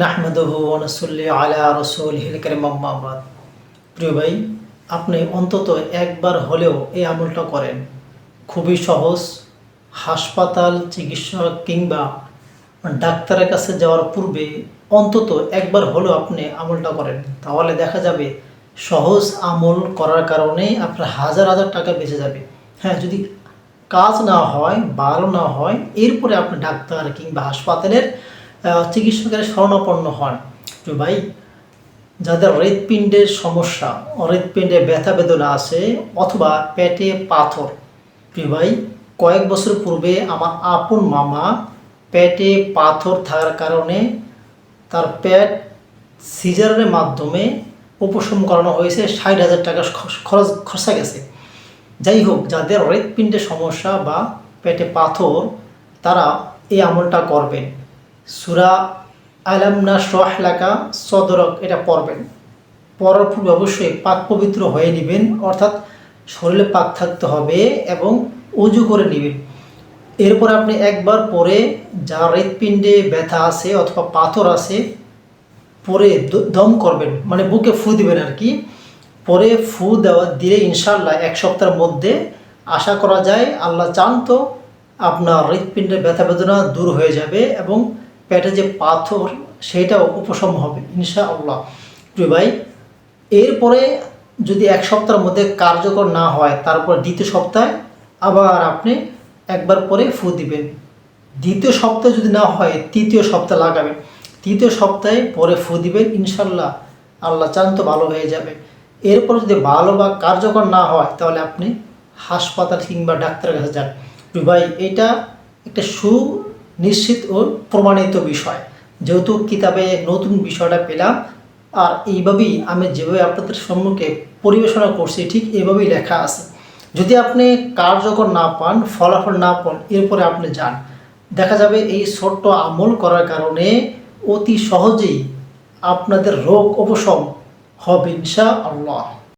নাহমাদুহু ওয়া নুসাল্লি আলা রাসূলিহিল কারীম আম্মা বাদ। প্রিয় ভাই, আপনি অন্তত একবার হলেও এই আমলটা করেন। খুবই সহজ। হাসপাতাল, চিকিৎসক কিংবা ডাক্তারের কাছে যাওয়ার পূর্বে অন্তত একবার হলেও আপনি আমলটা করেন। তাহলে দেখা যাবে সহজ আমল করার কারণে আপনার হাজার হাজার টাকা বেঁচে যাবে। হ্যাঁ, যদি কাজ না হয়, ভালো না হয়, এরপরে আপনি ডাক্তার কিংবা হাসপাতালের চিকিৎসকের শরণাপন্ন হন। তো ভাই, যাদের হৃৎপিণ্ডের সমস্যা, হৃৎপিণ্ডে ব্যথা বেদনা আছে অথবা পেটে পাথর, প্রিয় ভাই, কয়েক বছর পূর্বে আমার আপন মামা পেটে পাথর থাকার কারণে তার পেট সিজারের মাধ্যমে উপশম করানো হয়েছে। 60,000 টাকা খরচা গেছে। যাই হোক, যাদের হৃৎপিণ্ডের সমস্যা বা পেটে পাথর, তারা এই আমলটা করবেন। সূরা আলাম নাশরাহ লাকা সদরক এটা পড়বেন। পড়ার পূর্বে অবশ্যই পাক পবিত্র হয়ে নেবেন, অর্থাৎ শরীরে পাক থাকতে হবে এবং উজু করে নেবেন। এরপর আপনি একবার পরে যার হৃৎপিণ্ডে ব্যথা আছে অথবা পাথর আছে, পরে দম করবেন, মানে বুকে ফু দিবেন আর কি। পরে ফু দিলে ইনশাল্লাহ 1 সপ্তাহের মধ্যে আশা করা যায়, আল্লাহ চান তো, আপনার হৃৎপিণ্ডের ব্যথা বেদনা দূর হয়ে যাবে এবং পেটে যে পাথর সেটাও উপশম হবে ইনশাআল্লাহ। প্রিয় ভাই, এরপরে যদি 1 সপ্তাহের মধ্যে কার্যকর না হয়, তারপর দ্বিতীয় সপ্তাহে আবার আপনি একবার পরে ফু দিবেন। দ্বিতীয় সপ্তাহে যদি না হয়, তৃতীয় সপ্তাহে লাগাবেন। তৃতীয় সপ্তাহে পরে ফু দিবেন, ইনশাল্লাহ আল্লাহ চান তো ভালো হয়ে যাবে। এরপর যদি ভালো বা কার্যকর না হয়, তাহলে আপনি হাসপাতাল কিংবা ডাক্তারের কাছে যান। ভাই, এটা একটা সুনিশ্চিত ও প্রমাণিত বিষয়। যেহেতু কিতাবে নতুন বিষয়টা পেলাম, আর এইভাবেই আমি যেভাবে আপনাদের সম্মুখে পরিবেশনা করছি ঠিক এভাবেই লেখা আছে। যদি আপনি কার্যকর না পান, ফলাফল না পান, এরপরে আপনি যান, দেখা যাবে এই ছোট্ট আমল করার কারণে অতি সহজেই আপনাদের রোগ উপশম হবে ইনশাআল্লাহ।